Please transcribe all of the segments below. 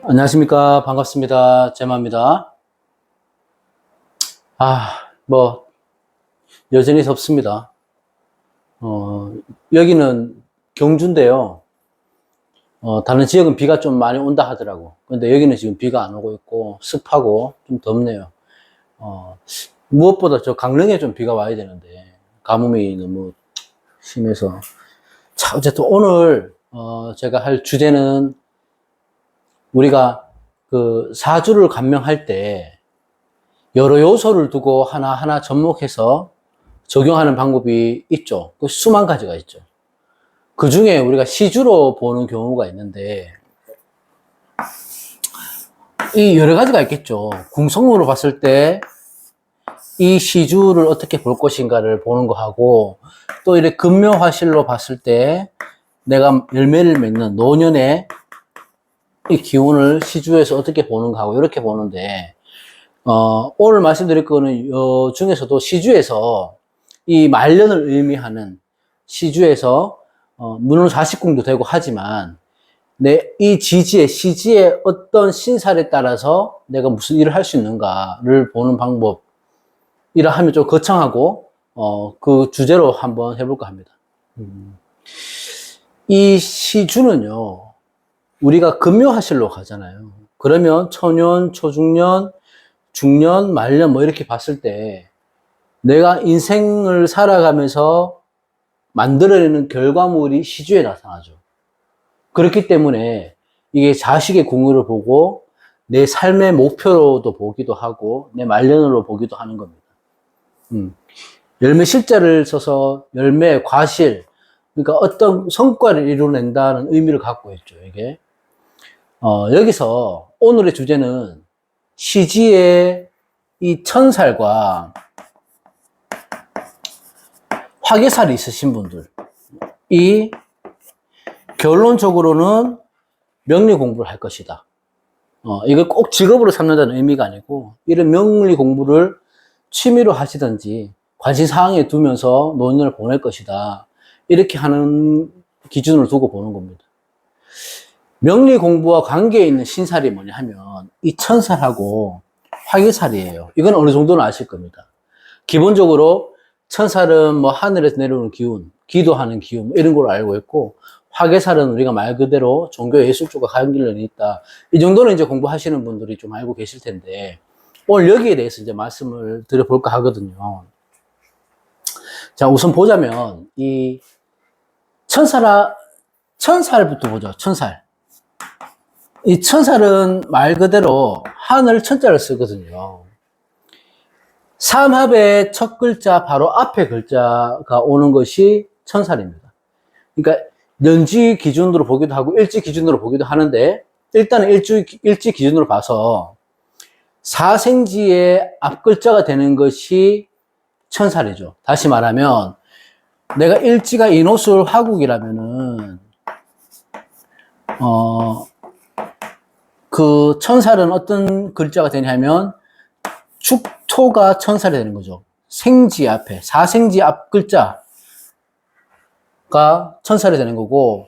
안녕하십니까. 반갑습니다. 제마입니다. 여전히 덥습니다. 여기는 경주인데요. 다른 지역은 비가 좀 많이 온다 하더라고. 근데 여기는 지금 비가 안 오고 있고, 습하고 좀 덥네요. 무엇보다 저 강릉에 좀 비가 와야 되는데, 가뭄이 너무 심해서. 자, 어쨌든 오늘, 제가 할 주제는 우리가 그 사주를 감명할 때 여러 요소를 두고 하나하나 접목해서 적용하는 방법이 있죠. 그 수만 가지가 있죠. 그 중에 우리가 시주로 보는 경우가 있는데, 이 여러 가지가 있겠죠. 궁성으로 봤을 때 이 시주를 어떻게 볼 것인가를 보는 거하고, 또 이렇게 금묘화실로 봤을 때 내가 열매를 맺는 노년의 이 기운을 시주에서 어떻게 보는가 하고 이렇게 보는데, 오늘 말씀드릴 거는 중에서도 시주에서 이 말년을 의미하는 시주에서 물론 자식궁도 되고 하지만 이 시지의 어떤 신살에 따라서 내가 무슨 일을 할 수 있는가를 보는 방법이라 하면 좀 거창하고 그 주제로 한번 해볼까 합니다. 이 시주는요, 우리가 금묘화실로 가잖아요. 그러면 초년, 초중년, 중년, 말년 뭐 이렇게 봤을 때 내가 인생을 살아가면서 만들어내는 결과물이 시주에 나타나죠. 그렇기 때문에 이게 자식의 궁을 보고 내 삶의 목표로도 보기도 하고 내 말년으로 보기도 하는 겁니다. 열매 실자를 써서 열매, 과실, 그러니까 어떤 성과를 이루어낸다는 의미를 갖고 있죠, 이게. 여기서 오늘의 주제는 시지의 이 천살과 화계살이 있으신 분들, 이 결론적으로는 명리 공부를 할 것이다. 이걸 꼭 직업으로 삼는다는 의미가 아니고, 이런 명리 공부를 취미로 하시든지 관심사항에 두면서 노년을 보낼 것이다. 이렇게 하는 기준을 두고 보는 겁니다. 명리 공부와 관계에 있는 신살이 뭐냐 하면 이 천살하고 화계살이에요. 이건 어느 정도는 아실 겁니다. 기본적으로 천살은 뭐 하늘에서 내려오는 기운, 기도하는 기운 이런 걸 알고 있고, 화계살은 우리가 말 그대로 종교 예술 쪽과 관계를 있다. 이 정도는 이제 공부하시는 분들이 좀 알고 계실 텐데, 오늘 여기에 대해서 이제 말씀을 드려볼까 하거든요. 자, 우선 보자면 이 천살부터 보죠. 천살. 이 천살은 말 그대로 하늘 천자를 쓰거든요. 삼합의 첫 글자 바로 앞에 글자가 오는 것이 천살입니다. 그러니까 년지 기준으로 보기도 하고 일지 기준으로 보기도 하는데, 일단은 일지 기준으로 봐서 사생지의 앞 글자가 되는 것이 천살이죠. 다시 말하면 내가 일지가 인호술 화국이라면은 그 천살은 어떤 글자가 되냐면 축토가 천살이 되는 거죠. 생지 앞에, 사생지 앞 글자가 천살이 되는 거고,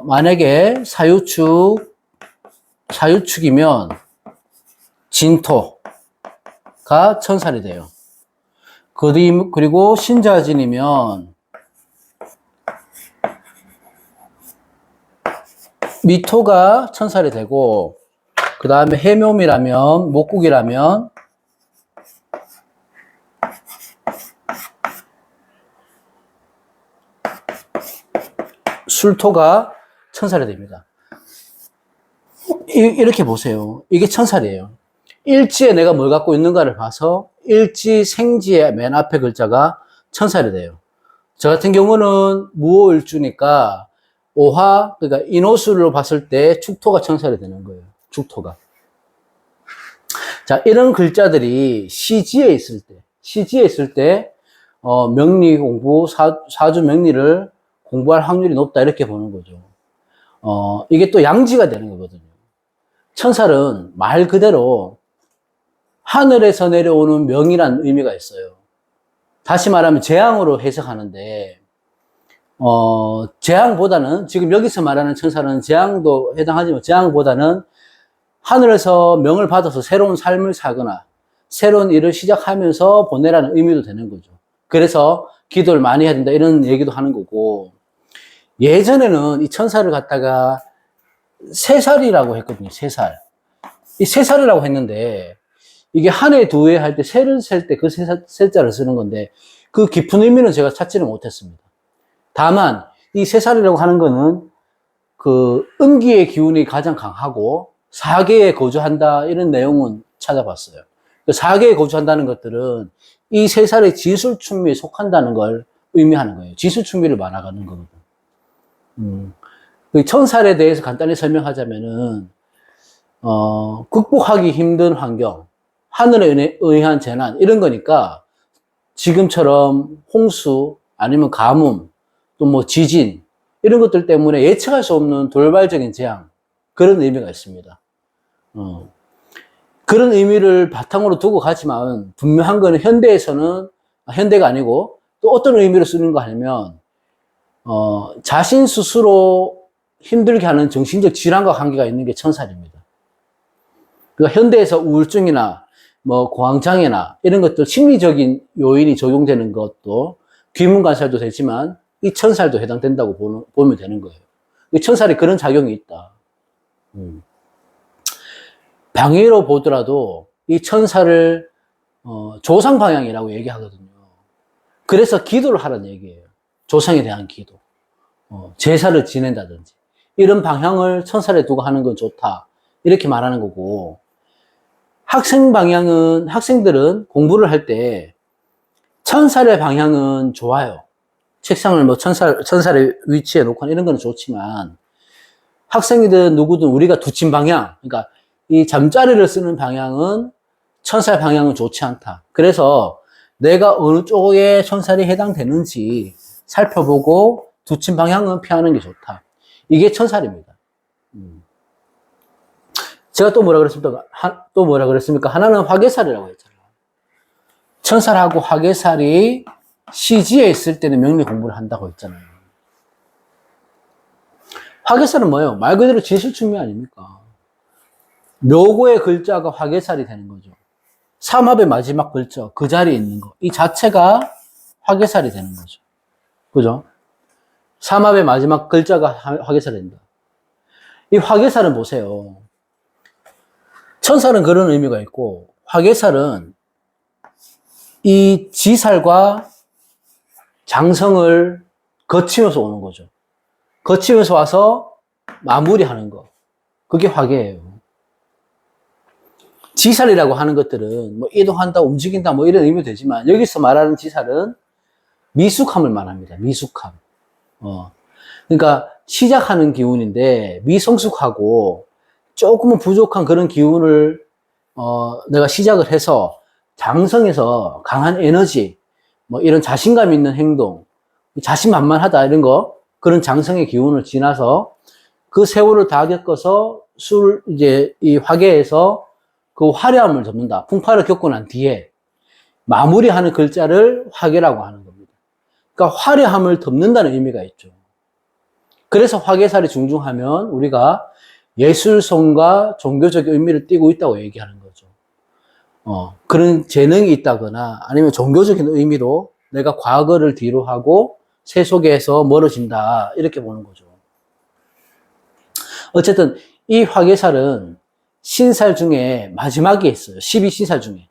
만약에 사유축이면 진토가 천살이 돼요. 그리고 신자진이면 미토가 천살이 되고, 그 다음에 해묘미라면, 목국이라면 술토가 천살이 됩니다. 이렇게 보세요. 이게 천살이에요. 일지에 내가 뭘 갖고 있는가를 봐서 일지 생지의 맨 앞에 글자가 천살이 돼요. 저 같은 경우는 무오일주니까 오화, 그러니까 인호술로 봤을 때 축토가 천살이 되는 거예요. 축토가. 자, 이런 글자들이 시지에 있을 때, 명리 공부, 사주 명리를 공부할 확률이 높다, 이렇게 보는 거죠. 이게 또 양지가 되는 거거든요. 천살은 말 그대로 하늘에서 내려오는 명이라는 의미가 있어요. 다시 말하면 재앙으로 해석하는데, 재앙보다는, 지금 여기서 말하는 천사는 재앙도 해당하지만, 재앙보다는 하늘에서 명을 받아서 새로운 삶을 살거나, 새로운 일을 시작하면서 보내라는 의미도 되는 거죠. 그래서 기도를 많이 해야 된다, 이런 얘기도 하는 거고, 예전에는 이 천사를 갖다가 세 살이라고 했거든요, 세 살. 이 세 살이라고 했는데, 이게 한 해, 두 해 할 때, 세를 셀 때 그 세자를 쓰는 건데, 그 깊은 의미는 제가 찾지는 못했습니다. 다만, 이 세 살이라고 하는 거는, 그, 음기의 기운이 가장 강하고, 사계에 거주한다, 이런 내용은 찾아봤어요. 그 사계에 거주한다는 것들은, 이 세 살의 지술충미에 속한다는 걸 의미하는 거예요. 지술충미를 말하는 거거든. 그 천살에 대해서 간단히 설명하자면은, 극복하기 힘든 환경, 하늘에 의한 재난, 이런 거니까, 지금처럼 홍수, 아니면 가뭄, 또 뭐 지진, 이런 것들 때문에 예측할 수 없는 돌발적인 재앙, 그런 의미가 있습니다. 그런 의미를 바탕으로 두고 가지만, 분명한 거는 현대에서는, 현대가 아니고, 또 어떤 의미로 쓰는 거 하냐면, 자신 스스로 힘들게 하는 정신적 질환과 관계가 있는 게 천살입니다. 그러니까 현대에서 우울증이나 뭐 공황장애나 이런 것들 심리적인 요인이 적용되는 것도 귀문관살도 되지만 이 천살도 해당된다고 보면 되는 거예요. 이 천살이 그런 작용이 있다. 방위로 보더라도 이 천살을 조상 방향이라고 얘기하거든요. 그래서 기도를 하라는 얘기예요. 조상에 대한 기도. 제사를 지낸다든지 이런 방향을 천살에 두고 하는 건 좋다. 이렇게 말하는 거고, 학생들은 공부를 할 때 천살의 방향은 좋아요. 책상을 뭐 천살의 위치에 놓거나 이런 건 좋지만, 학생이든 누구든 우리가 두친 방향, 그러니까 이 잠자리를 쓰는 방향은 천살 방향은 좋지 않다. 그래서 내가 어느 쪽에 천살이 해당되는지 살펴보고 두친 방향은 피하는 게 좋다. 이게 천살입니다. 제가 또 뭐라 그랬습니까? 하나는 화개살이라고 했잖아요. 천살하고 화개살이 시지에 있을 때는 명리 공부를 한다고 했잖아요. 화개살은 뭐예요? 말 그대로 진실충미 아닙니까? 묘고의 글자가 화개살이 되는 거죠. 삼합의 마지막 글자, 그 자리에 있는 거. 이 자체가 화개살이 되는 거죠. 그죠? 삼합의 마지막 글자가 화개살이 된다. 이 화개살은 보세요. 천살은 그런 의미가 있고, 화개살은 이 지살과 장성을 거치면서 오는 거죠. 거치면서 와서 마무리하는 거. 그게 화개예요. 지살이라고 하는 것들은 뭐 이동한다, 움직인다, 뭐 이런 의미도 되지만, 여기서 말하는 지살은 미숙함을 말합니다. 미숙함. 그러니까 시작하는 기운인데 미성숙하고 조금은 부족한 그런 기운을 내가 시작을 해서 장성해서 강한 에너지, 뭐 이런 자신감 있는 행동, 자신만만하다 이런 거, 그런 장성의 기운을 지나서 그 세월을 다 겪어서 이제 이 화계에서 그 화려함을 덮는다. 풍파를 겪고 난 뒤에 마무리하는 글자를 화계라고 하는 겁니다. 그러니까 화려함을 덮는다는 의미가 있죠. 그래서 화개살이 중중하면 우리가 예술성과 종교적 의미를 띠고 있다고 얘기하는 거죠. 그런 재능이 있다거나 아니면 종교적인 의미로 내가 과거를 뒤로 하고 세속에서 멀어진다. 이렇게 보는 거죠. 어쨌든 이 화개살은 신살 중에 마지막에 있어요. 12신살 중에.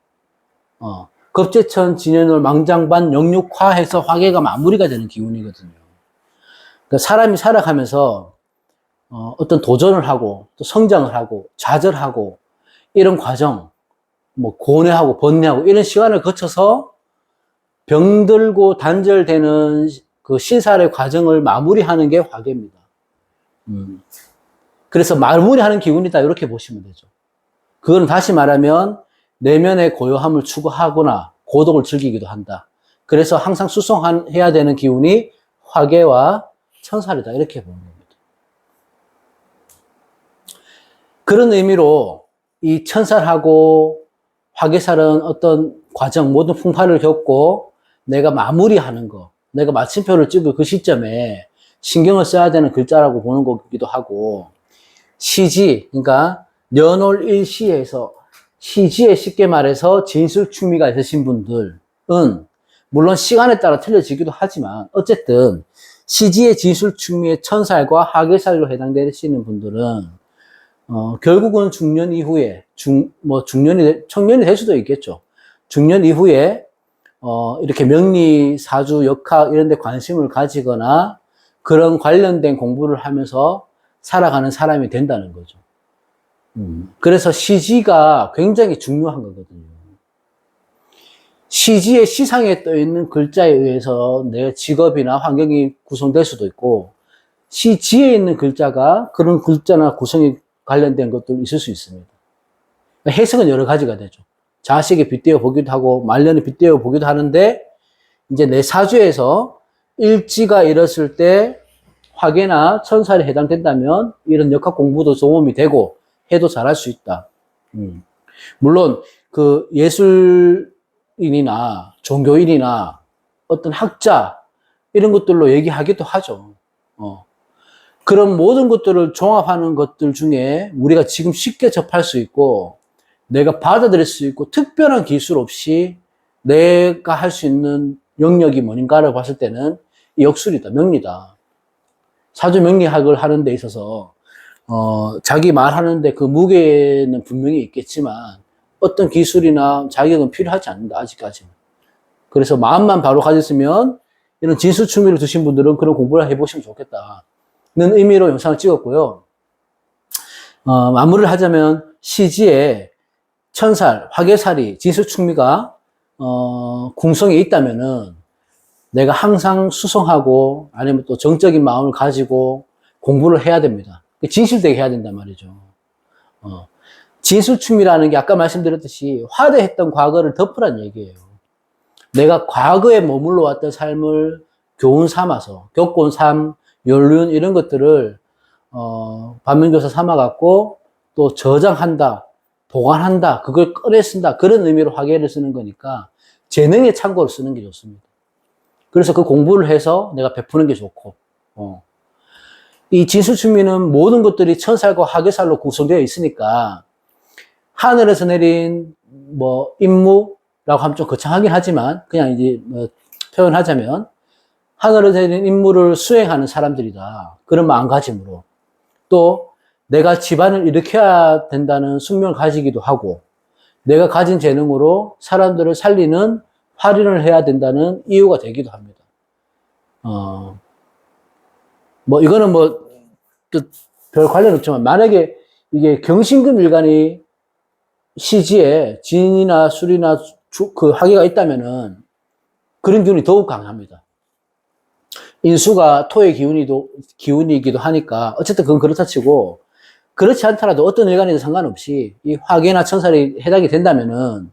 급제천, 진연월, 망장반, 영육화해서 화개가 마무리가 되는 기운이거든요. 그러니까 사람이 살아가면서 어떤 도전을 하고 또 성장을 하고 좌절하고 이런 과정, 뭐 고뇌하고 번뇌하고 이런 시간을 거쳐서 병들고 단절되는 그 신살의 과정을 마무리하는 게 화개입니다. 그래서 마무리하는 기운이다 이렇게 보시면 되죠. 그거는 다시 말하면 내면의 고요함을 추구하거나 고독을 즐기기도 한다. 그래서 항상 수송해야 되는 기운이 화개와 천살이다 이렇게 보는 겁니다. 그런 의미로 이 천살하고 화개살은 어떤 과정, 모든 풍파를 겪고 내가 마무리하는 거, 내가 마침표를 찍을 그 시점에 신경을 써야 되는 글자라고 보는 거기도 하고, 시지, 그러니까 년월 일시에서 시지에 쉽게 말해서 진술충미가 있으신 분들은 물론 시간에 따라 틀려지기도 하지만 어쨌든 시지의 진술충미의 천살과 화개살로 해당되시는 분들은 결국은 중년 이후에 청년이 될 수도 있겠죠. 중년 이후에 이렇게 명리, 사주, 역학 이런 데 관심을 가지거나 그런 관련된 공부를 하면서 살아가는 사람이 된다는 거죠. 그래서 시지가 굉장히 중요한 거거든요. 시지의 시상에 떠 있는 글자에 의해서 내 직업이나 환경이 구성될 수도 있고, 시지에 있는 글자가 그런 글자나 구성이 관련된 것도 있을 수 있습니다. 해석은 여러 가지가 되죠. 자식에 빗대어 보기도 하고, 말년에 빗대어 보기도 하는데, 이제 내 사주에서 일지가 이뤘을 때 화개나 천살에 해당된다면 이런 역학 공부도 도움이 되고 해도 잘할 수 있다. 물론 그 예술인이나 종교인이나 어떤 학자 이런 것들로 얘기하기도 하죠. 그런 모든 것들을 종합하는 것들 중에 우리가 지금 쉽게 접할 수 있고 내가 받아들일 수 있고 특별한 기술 없이 내가 할 수 있는 영역이 뭔가를 봤을 때는 역술이다, 명리다. 사주 명리학을 하는 데 있어서 자기 말하는데 그 무게는 분명히 있겠지만 어떤 기술이나 자격은 필요하지 않는다, 아직까지는. 그래서 마음만 바로 가졌으면 이런 진수충미를 두신 분들은 그런 공부를 해보시면 좋겠다는 의미로 영상을 찍었고요. 마무리를 하자면 시지에 천살, 화개살이, 진수충미가 궁성에 있다면은 내가 항상 수성하고 아니면 또 정적인 마음을 가지고 공부를 해야 됩니다. 진실되게 해야 된단 말이죠. 진술충이라는 게 아까 말씀드렸듯이 화대했던 과거를 덮으란 얘기예요. 내가 과거에 머물러 왔던 삶을 교훈 삼아서 겪어온 삶, 연륜 이런 것들을 반면교사 삼아갖고 또 저장한다, 보관한다, 그걸 꺼내 쓴다 그런 의미로 화개를 쓰는 거니까 재능에 참고로 쓰는 게 좋습니다. 그래서 그 공부를 해서 내가 베푸는 게 좋고, 이 진수충미는 모든 것들이 천살과 화개살로 구성되어 있으니까, 하늘에서 내린, 임무라고 하면 좀 거창하긴 하지만, 그냥 이제, 표현하자면, 하늘에서 내린 임무를 수행하는 사람들이다. 그런 마음가짐으로. 또, 내가 집안을 일으켜야 된다는 숙명을 가지기도 하고, 내가 가진 재능으로 사람들을 살리는 활인을 해야 된다는 이유가 되기도 합니다. 이거는 별 관련 없지만, 만약에 이게 경신금 일간이 시지에 진이나 술이나 그 화개가 있다면은 그런 기운이 더욱 강합니다. 인수가 토의 기운이기도 하니까, 어쨌든 그건 그렇다 치고, 그렇지 않더라도 어떤 일간에도 상관없이 이 화개나 천살이 해당이 된다면은,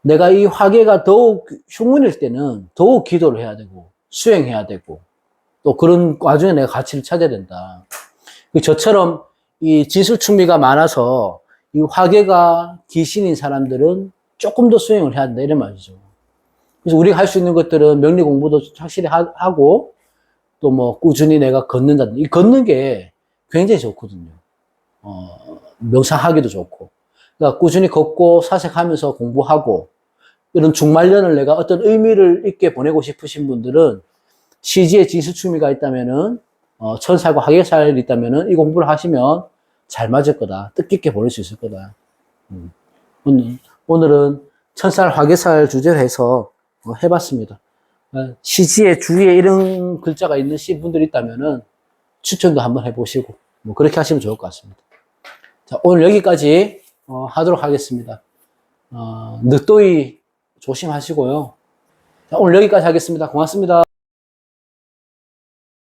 내가 이 화개가 더욱 흉문일 때는 더욱 기도를 해야 되고, 수행해야 되고, 또 그런 와중에 내가 가치를 찾아야 된다. 저처럼 이 진술충미가 많아서 이 화개가 귀신인 사람들은 조금 더 수행을 해야 된다, 이런 말이죠. 그래서 우리가 할 수 있는 것들은 명리 공부도 확실히 하고, 또 꾸준히 내가 걷는다든지, 이 걷는 게 굉장히 좋거든요. 명상하기도 좋고. 그러니까 꾸준히 걷고 사색하면서 공부하고, 이런 중말년을 내가 어떤 의미를 있게 보내고 싶으신 분들은 시지에 진수충미가 있다면은, 천살과 화개살이 있다면은 이 공부를 하시면 잘 맞을 거다. 뜻깊게 보낼 수 있을 거다. 오늘은 천살, 화개살 주제로 해서 해봤습니다. 시지에 주위에 이런 글자가 있는 분들이 있다면은 추천도 한번 해보시고, 그렇게 하시면 좋을 것 같습니다. 자, 오늘 여기까지 하도록 하겠습니다. 늦더위 조심하시고요. 자, 오늘 여기까지 하겠습니다. 고맙습니다.